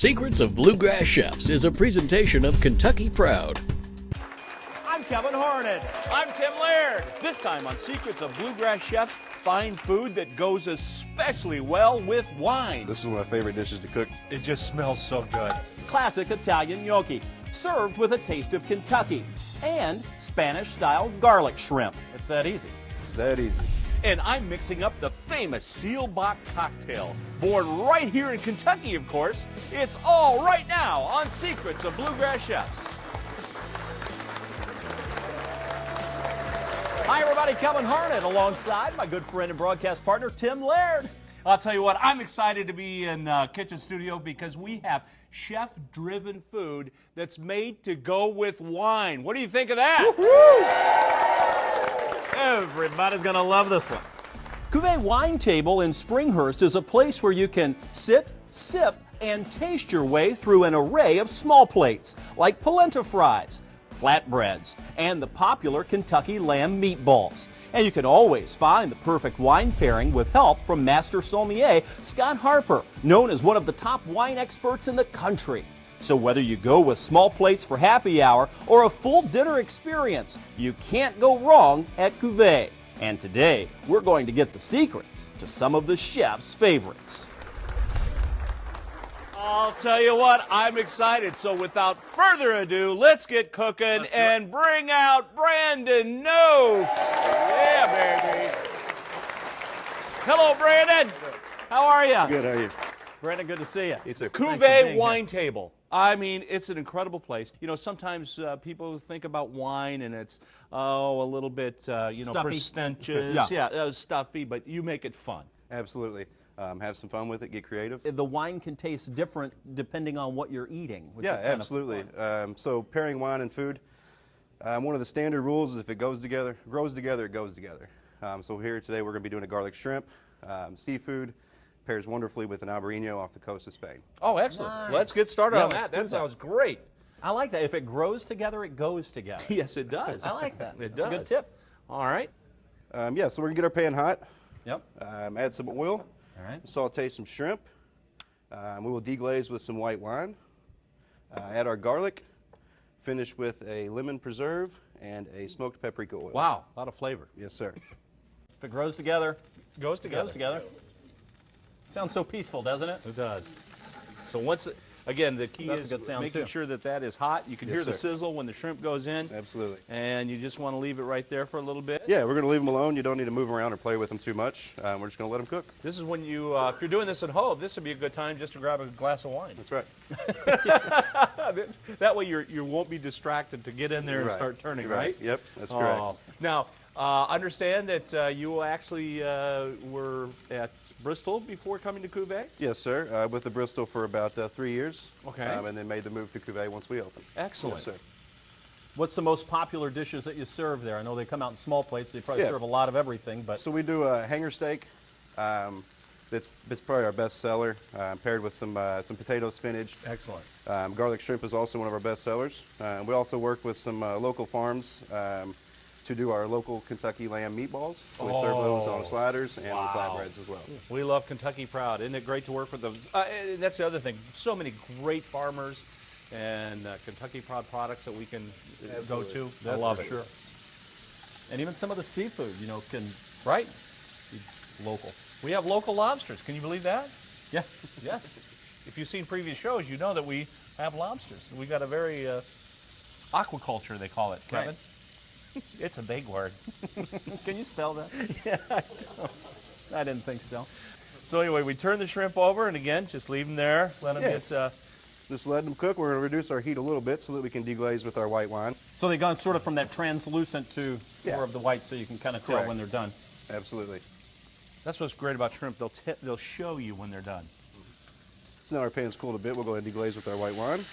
Secrets of Bluegrass Chefs is a presentation of Kentucky Proud. I'm Kevin Harned. I'm Tim Laird. This time on Secrets of Bluegrass Chefs, find food that goes especially well with wine. This is one of my favorite dishes to cook. It just smells so good. Classic Italian gnocchi, served with a taste of Kentucky. And Spanish-style garlic shrimp. It's that easy. It's that easy. And I'm mixing up the famous SEELBACH cocktail. Born right here in Kentucky, of course. It's all right now on Secrets of Bluegrass Chefs. Hi, everybody. Kevin Harned alongside my good friend and broadcast partner, Tim Laird. I'll tell you what, I'm excited to be in Kitchen Studio because we have chef-driven food that's made to go with wine. What do you think of that? Everybody's going to love this one. Cuvee Wine Table in Springhurst is a place where you can sit, sip, and taste your way through an array of small plates like polenta fries, flatbreads, and the popular Kentucky lamb meatballs. And you can always find the perfect wine pairing with help from Master Sommelier Scott Harper, known as one of the top wine experts in the country. So whether you go with small plates for happy hour or a full dinner experience, you can't go wrong at Cuvee. And today, we're going to get the secrets to some of the chef's favorites. I'll tell you what, I'm excited. So without further ado, let's get cooking and bring out Brandon Noe. Yeah, baby. Hello, Brandon. How are you? Good, how are you? Brandon, good to see you. It's a Cuvee Wine Table. I mean, it's an incredible place. You know, sometimes people think about wine and it's, a little bit, you know, Stuffy. pretentious. Yeah, stuffy, but you make it fun. Absolutely. Have some fun with it, get creative. The wine can taste different depending on what you're eating. Which Yeah, is kind of absolutely. fun. So pairing wine and food, one of the standard rules is if it grows together, it goes together. So here today we're going to be doing a garlic shrimp, seafood. Pairs wonderfully with an Albarino off the coast of Spain. Oh, excellent. Nice. Let's get started on let's that. do That sounds great. I like that. If it grows together, it goes together. Yes, it does. I like that. It That's does. a good tip. All right. Yeah, so we're going to get our pan hot. Yep. Add some oil. All right. Saute some shrimp. We will deglaze with some white wine. Add our garlic. Finish with a lemon preserve and a smoked paprika oil. Wow, a lot of flavor. Yes, sir. If it grows together, Goes together. goes together. Sounds so peaceful, doesn't it? It does. So once, again, the key That's a is good sound, making too. sure that that is hot. You can Yes, hear the sir. sizzle when the shrimp goes in. Absolutely. And you just want to leave it right there for a little bit. Yeah, we're going to leave them alone. You don't need to move around or play with them too much. We're just going to let them cook. This is when you, if you're doing this at home, this would be a good time just to grab a glass of wine. That's right. That way you won't be distracted to get in there and Right. start turning, right? Yep, that's correct. Oh. Now, understand that you actually were at Bristol before coming to Cuvee? Yes, sir. With the Bristol for about 3 years. Okay. And then made the move to Cuvee once we opened. Excellent. Yes, sir. What's the most popular dishes that you serve there? I know they come out in small plates, so you probably Yeah. serve a lot of everything, but So we do a hanger steak. That's probably our best seller, paired with some potato spinach. Excellent. Garlic shrimp is also one of our best sellers. We also work with some local farms to do our local Kentucky lamb meatballs. So we serve those on sliders and with flatbreads as well. We love Kentucky Proud. Isn't it great to work with them? And that's the other thing. So many great farmers and Kentucky Proud products that we can go to. I love it. sure. And even some of the seafood, you know, can Right? be local. We have local lobsters. Can you believe that? Yeah. Yes. If you've seen previous shows, you know that we have lobsters. We got a very aquaculture, they call it, Kevin. Right. It's a big word. Can you spell that? Yeah, I didn't think so. So anyway, we turn the shrimp over, and again, just leave them there. Let them Yeah. get. Just letting them cook. We're going to reduce our heat a little bit so that we can deglaze with our white wine. So they've gone sort of from that translucent to Yeah. more of the white, so you can kind of tell Correct. when they're done. Absolutely. That's what's great about shrimp. They'll show you when they're done. So now our pan's cooled a bit. We'll go ahead and deglaze with our white wine.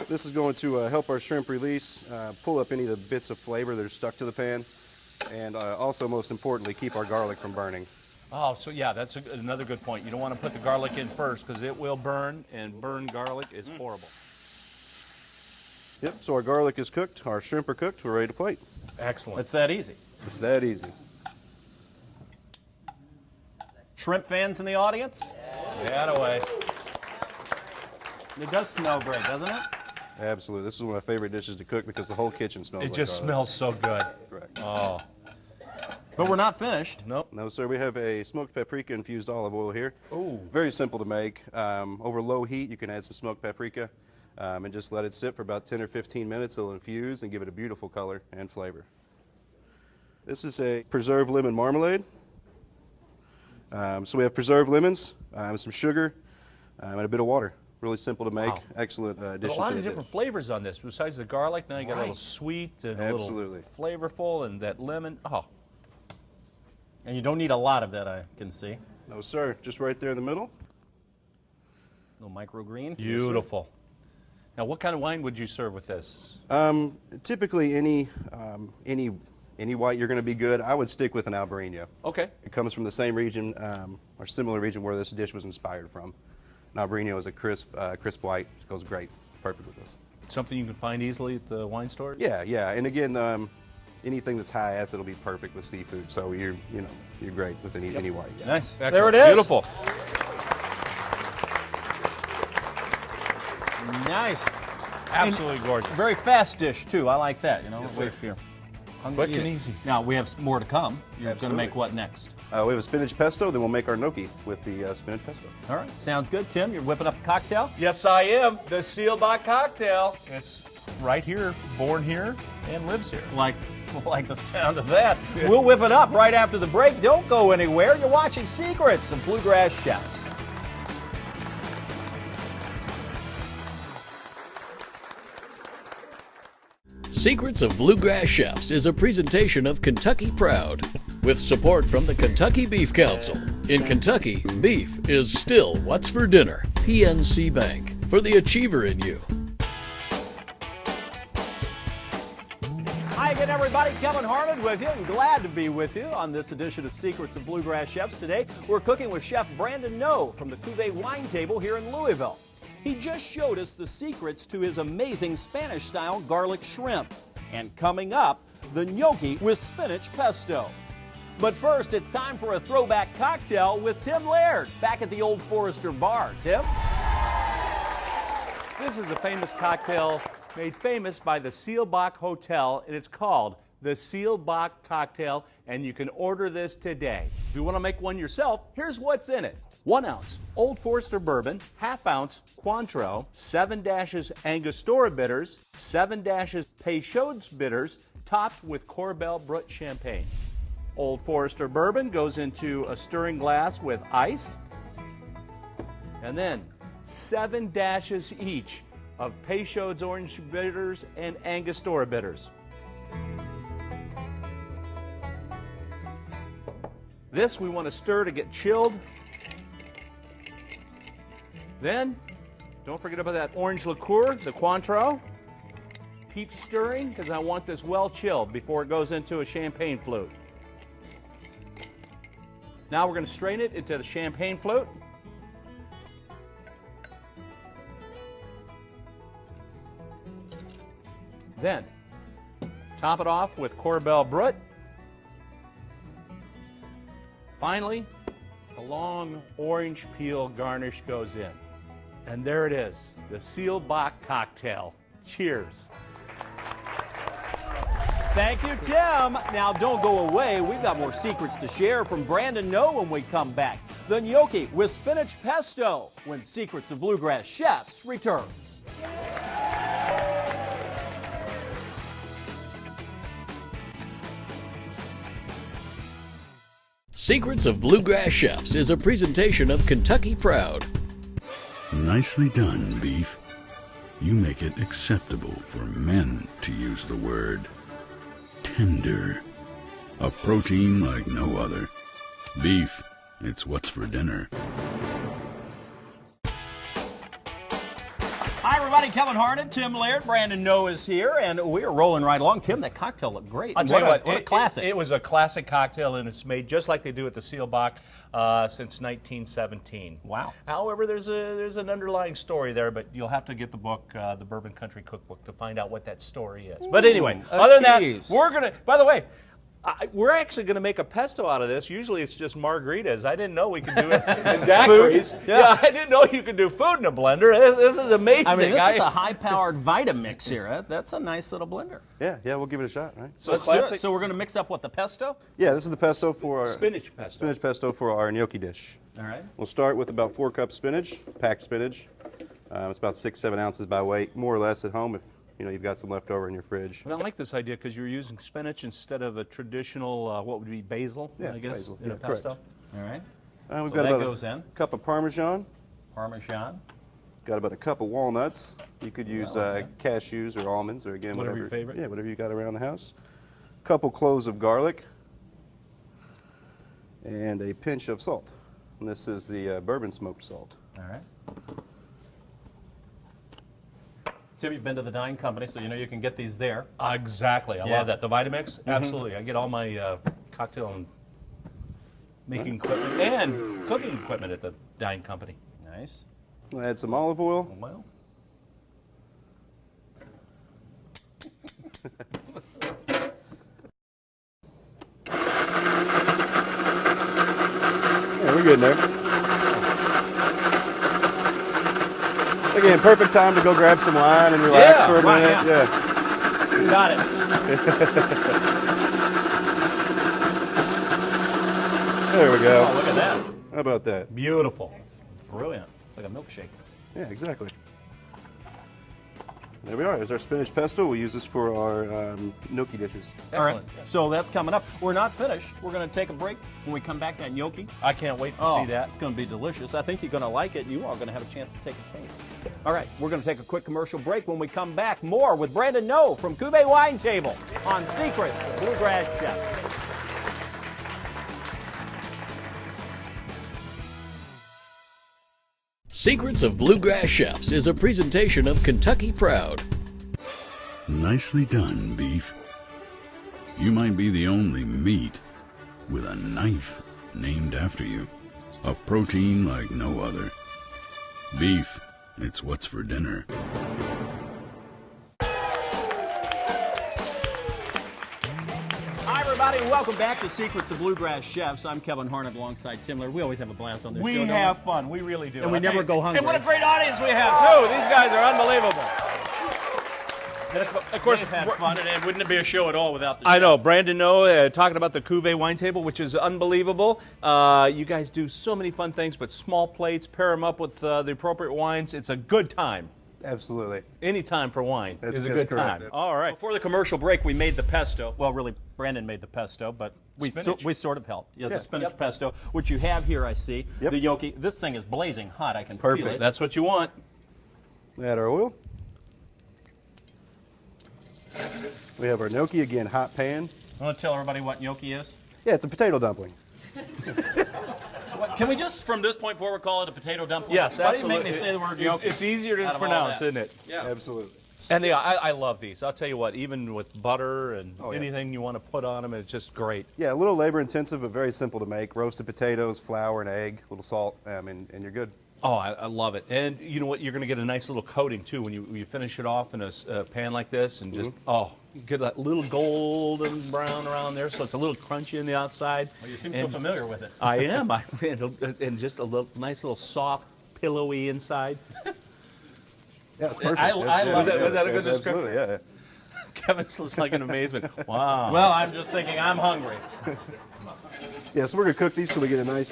This is going to help our shrimp release, pull up any of the bits of flavor that are stuck to the pan, and also, most importantly, keep our garlic from burning. Oh, so yeah, that's another good point. You don't want to put the garlic in first because it will burn, and burned garlic is horrible. Yep, so our garlic is cooked, our shrimp are cooked, we're ready to plate. Excellent. It's that easy. It's that easy. Shrimp fans in the audience? That away. It does smell great, doesn't it? Absolutely. This is one of my favorite dishes to cook because the whole kitchen smells like It just garlic. smells so good. Correct. Oh, But we're not finished. nope. No, sir. We have a smoked paprika infused olive oil here. Ooh. Very simple to make. Over low heat, you can add some smoked paprika and just let it sit for about 10 or 15 minutes. It'll infuse and give it a beautiful color and flavor. This is a preserved lemon marmalade. So we have preserved lemons, some sugar, and a bit of water. Really simple to make. Wow. Excellent But addition a lot to of the different dish. flavors on this. Besides the garlic, now you got a little Right. sweet and Absolutely. a little flavorful, and that lemon. Oh, And you don't need a lot of that, I can see. No, sir. Just right there in the middle. Little microgreen. beautiful. Now, what kind of wine would you serve with this? Typically, any white you're going to be good. I would stick with an Albarino. Okay. It comes from the same region or similar region where this dish was inspired from. An Albarino is a crisp white. It goes great. Perfect with this. Something you can find easily at the wine stores? Yeah, yeah. And again, anything that's high acid will be perfect with seafood. So you're great with any white. Yeah. Nice. Excellent. There it is. Beautiful. Nice. Absolutely gorgeous. Very fast dish, too. I like that. You know, Yes, wait sir. for you. Quick and easy. Now, we have more to come. You're going to Absolutely. make what next? We have a spinach pesto. Then we'll make our gnocchi with the spinach pesto. All right. Sounds good. Tim, you're whipping up a cocktail? Yes, I am. The SEELBACH cocktail. It's right here, born here, and lives here. Like the sound of that. We'll whip it up right after the break. Don't go anywhere. You're watching Secrets of Bluegrass Chefs. Secrets of Bluegrass Chefs is a presentation of Kentucky Proud, with support from the Kentucky Beef Council. In Kentucky, beef is still what's for dinner. PNC Bank, for the achiever in you. Hi again, everybody. Kevin Harned with you. I'm glad to be with you on this edition of Secrets of Bluegrass Chefs. Today, we're cooking with Chef Brandon Noe from the Cuvee wine table here in Louisville. He just showed us the secrets to his amazing Spanish-style garlic shrimp. And coming up, the gnocchi with spinach pesto. But first, it's time for a throwback cocktail with Tim Laird, back at the Old Forester Bar. Tim? This is a famous cocktail made famous by the SEELBACH Hotel, and it's called the SEELBACH cocktail, and you can order this today. If you want to make one yourself, here's what's in it. 1 ounce Old Forester bourbon, ½ ounce Cointreau, 7 dashes Angostura bitters, 7 dashes Peychaud's bitters, topped with Corbel Brut champagne. Old Forester bourbon goes into a stirring glass with ice, and then 7 dashes each of Peychaud's orange bitters and Angostura bitters. This we want to stir to get chilled. Then, don't forget about that orange liqueur, the Cointreau. Keep stirring because I want this well chilled before it goes into a champagne flute. Now we're going to strain it into the champagne flute. Then, top it off with Corbel Brut. Finally, the long orange peel garnish goes in. And there it is, the SEELBACH cocktail. Cheers. Thank you, Tim. Now, don't go away. We've got more secrets to share from Brandon Noe when we come back. The gnocchi with spinach pesto when Secrets of Bluegrass Chefs returns. Secrets of Bluegrass Chefs is a presentation of Kentucky Proud. Nicely done, beef. You make it acceptable for men to use the word tender. A protein like no other. Beef, it's what's for dinner. Hi, everybody. Kevin Harned, Tim Laird, Brandon Noe is here, and we're rolling right along. Tim, that cocktail looked great. I'll tell you what, what a classic. It was a classic cocktail, and it's made just like they do at the SEELBACH since 1917. Wow. However, there's an underlying story there, but you'll have to get the book, the Bourbon Country Cookbook, to find out what that story is. But anyway, a other than tease. that, we're going to, by the way, We're actually going to make a pesto out of this. Usually it's just margaritas. I didn't know we could do it in daiquiris. Yeah, I didn't know you could do food in a blender. This is amazing. I mean, this is a high-powered Vitamix here. That's a nice little blender. Yeah, we'll give it a shot, right? So let's do it. So we're going to mix up what, the pesto? Yeah, this is the pesto for our spinach pesto. Spinach pesto for our gnocchi dish. All right. We'll start with about 4 cups spinach, packed spinach. It's about 6-7 ounces by weight, more or less at home if you've got some left over in your fridge. But I like this idea because you're using spinach instead of a traditional, what would be basil, Yeah, I guess, basil. in a Yeah, pesto. correct. All right. We've So got that about goes in. a cup of Parmesan. Parmesan. Got about a cup of walnuts. You could use cashews or almonds or again Whatever your favorite. Yeah, whatever you got around the house. A couple cloves of garlic and a pinch of salt. And this is the bourbon smoked salt. All right. Tim, you've been to the Dine Company, so you know you can get these there. Exactly. I Yeah. love that. The Vitamix, absolutely. I get all my cocktail and making equipment and cooking equipment at the Dine Company. Nice. We'll add some olive oil. Well, Yeah, we're good in there. Again, perfect time to go grab some wine and relax for a wine, minute. yeah. Got it. There we go. Oh, look at that. How about that? Beautiful. Brilliant. It's like a milkshake. Yeah, exactly. There we are. There's our spinach pesto. We'll use this for our gnocchi dishes. All right. excellent. So that's coming up. We're not finished. We're going to take a break. When we come back, that gnocchi. I can't wait to see that. It's going to be delicious. I think you're going to like it. You are going to have a chance to take a taste. All right. We're going to take a quick commercial break. When we come back, more with Brandon Noe from Cuvee Wine Table on Secrets of Bluegrass Chefs. Secrets of Bluegrass Chefs is a presentation of Kentucky Proud. Nicely done, beef. You might be the only meat with a knife named after you. A protein like no other. Beef, it's what's for dinner. Hi, everybody. Welcome back to Secrets of Bluegrass Chefs. I'm Kevin Harned alongside Tim Laird. We always have a blast on this show. We don't have fun. We really do. And we I'll tell never you. go hungry. And what a great audience we have, too. These guys are unbelievable. And of course, They've had fun, and it wouldn't be a show at all without the I know. Brandon Noe talking about the Cuvee Wine Table, which is unbelievable. You guys do so many fun things, but small plates, pair them up with the appropriate wines. It's a good time. Absolutely. Any time for wine is a good correct. time. All right. Before the commercial break, we made the pesto. Well, really, Brandon made the pesto, but we sort of helped. Yeah, the spinach pesto, which you have here, I see. Yep. The gnocchi. This thing is blazing hot. I can feel Perfect. it. That's what you want. Add our oil. We have our gnocchi, again, hot pan. I want to tell everybody what gnocchi is. Yeah, it's a potato dumpling. Can we just, from this point forward, call it a potato dumpling? Yes, Why absolutely. do you make me say the word gnocchi? It's easier to out of all pronounce, that? isn't it? Yeah. Absolutely. And I love these. I'll tell you what, even with butter and Oh, yeah. anything you want to put on them, it's just great. Yeah, a little labor intensive, but very simple to make. Roasted potatoes, flour, and egg, a little salt, and you're good. Oh, I love it. And you know what? You're going to get a nice little coating, too, when you finish it off in a pan like this. And just, you get that little golden brown around there, so it's a little crunchy on the outside. Well, you seem so familiar with it. I am. And just a nice little soft, pillowy inside. Yeah, it's perfect. I love it. Was that a good Absolutely, yeah. Kevin's just like in amazement. Wow. Well, I'm just thinking I'm hungry. Yeah, so we're going to cook these till we get a nice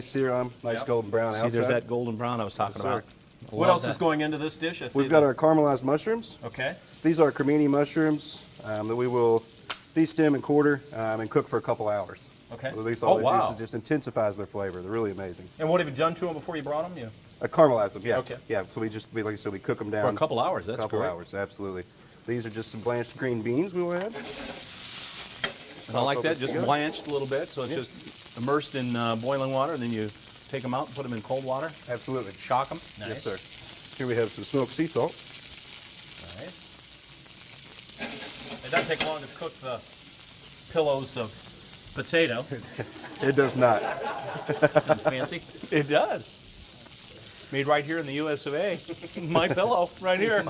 sear on 'em, nice golden brown See, outside. there's that golden brown I was talking Yes, about. sir. What else is going into this dish? I see We've got our caramelized mushrooms. Okay. These are cremini mushrooms that we will destem and quarter and cook for a couple hours. Okay. So these all the wow. juices just intensifies their flavor. They're really amazing. And what have you done to them before you brought them? Caramelize them, yeah. Okay. Yeah, so like I said, we cook them down. For a couple hours, A that's couple great. hours, absolutely. These are just some blanched green beans we will add. And I like that, this just together. blanched a little bit, so it's just immersed in boiling water, and then you take them out and put them in cold water, Absolutely. shock them. Yes, sir. Here we have some smoked sea salt. Nice. It doesn't take long to cook the pillows of potato. It does not. Fancy. It does. Made right here in the US of A. My pillow, right here.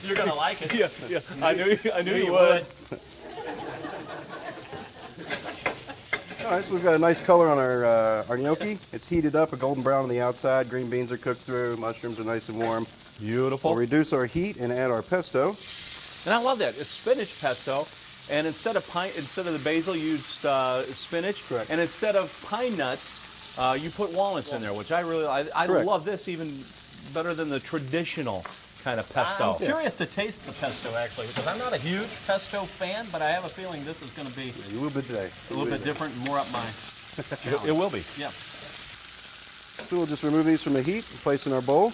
You're gonna like it. Yeah. I knew you would. All right, so we've got a nice color on our gnocchi. It's heated up, a golden brown on the outside. Green beans are cooked through. Mushrooms are nice and warm. Beautiful. We'll reduce our heat and add our pesto. And I love that. It's spinach pesto. And instead of the basil, you used spinach. Correct. And instead of pine nuts, you put walnuts in there, which I Correct. love this even better than the traditional kind of pesto. I'm curious to taste the pesto, actually, because I'm not a huge pesto fan, but I have a feeling this is going to be A little bit today. a little bit different and more up my It will be. Yeah. So we'll just remove these from the heat and place in our bowl.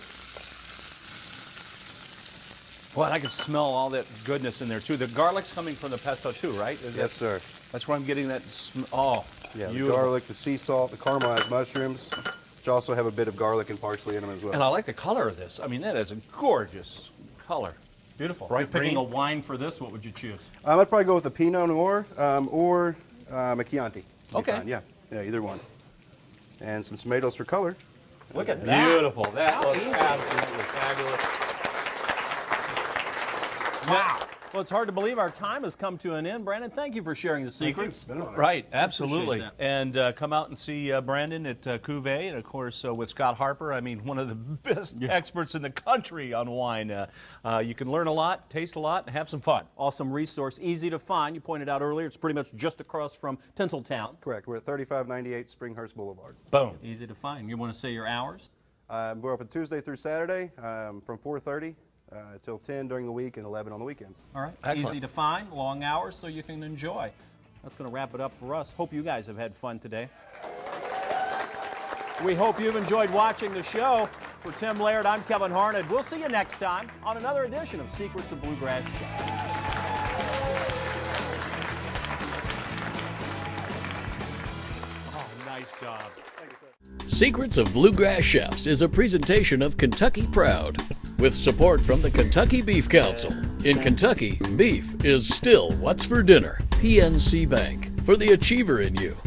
Well, I can smell all that goodness in there, too. The garlic's coming from the pesto, too, right? Yes, sir. That's where I'm getting that oh, Yeah, the beautiful. garlic, the sea salt, the caramelized mushrooms, which also have a bit of garlic and parsley in them as well. And I like the color of this. I mean, that is a gorgeous color. Beautiful. Bright If you're picking green. a wine for this, what would you choose? I'd probably go with a Pinot Noir or a Chianti. Okay. Fine. Yeah, either one. And some tomatoes for color. Look at that. Beautiful. That How was easy. absolutely fabulous. Wow. Well, it's hard to believe our time has come to an end. Brandon, thank you for sharing the secrets. Right, absolutely. that. And come out and see Brandon at Cuvee, and of course with Scott Harper. I mean, one of the best experts in the country on wine. You can learn a lot, taste a lot, and have some fun. Awesome resource, easy to find. You pointed out earlier, it's pretty much just across from Tinseltown. Correct. We're at 3598 Springhurst Boulevard. Boom. Easy to find. You want to say your hours? We're open Tuesday through Saturday from 4:30 till 10 during the week and 11 on the weekends. All right. Excellent. Easy to find, long hours, so you can enjoy. That's going to wrap it up for us. Hope you guys have had fun today. We hope you've enjoyed watching the show. For Tim Laird, I'm Kevin Harned. We'll see you next time on another edition of Secrets of Bluegrass Show. Oh, nice job. Secrets of Bluegrass Chefs is a presentation of Kentucky Proud, with support from the Kentucky Beef Council. In Kentucky, beef is still what's for dinner. PNC Bank, for the achiever in you.